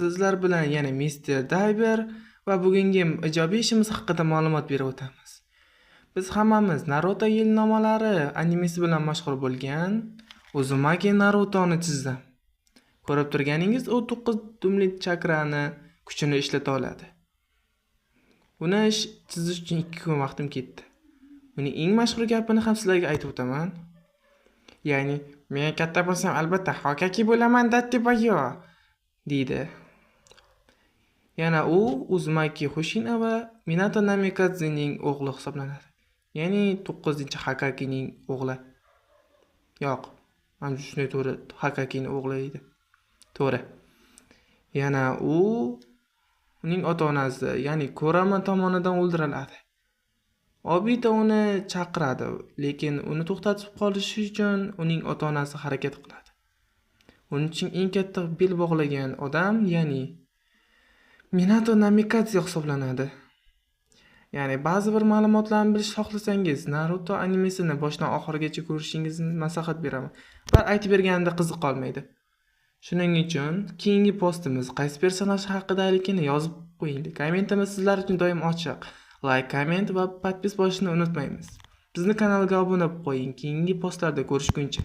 Sizlar bilan yana Mister Diver va bugungi ijobiy ishimiz haqida ma'lumot berib o'tamiz. Biz hammamiz Naruto yilnomalari animesi bilan mashhur bo'lgan Uzumaki Narutoni chizdim. Ko'rib turganingiz, u 9 dumli chakrani kuchini ishlata oladi. Uni chizish uchun 2 kun vaqtim ketdi. Uning eng mashhur gapini ham sizlarga aytib o'taman. Ya'ni, men katta bo'lsam albatta Hokaki bo'laman dattibayo deydi. Yana u Uzumaki Hoshino va Minato Namikazening o'g'li hisoblanadi. Ya'ni 9-Hakakining o'g'li. Yo'q, men shunday to'g'ri, Hakakining o'g'li edi. To'g'ri. Yana uning ota-onasi, ya'ni Kurama tomonidan o'ldiriladi. Obito uni chaqiradi, lekin uni to'xtatib qolish uchun uning ota-onasi harakat qiladi. Uning uchun eng katta bel bog'lagan odam, ya'ni Minato Namikaze hisoblanadi. Ya'ni ba'zi bir ma'lumotlarni bilishni xohlasangiz, Naruto animesini boshdan oxirigacha ko'rishingizni maslahat beraman. Va aytib berganimda qiziq qolmaydi. Shuning uchun keyingi postimiz qaysi personaj haqidaligini yozib qo'ying. Kommentimiz sizlar uchun doim ochiq. Like, komment va podpis bo'lishni unutmaymiz. Bizni kanalga obuna bo'lib qo'ying. Keyingi postlarda ko'rishguncha.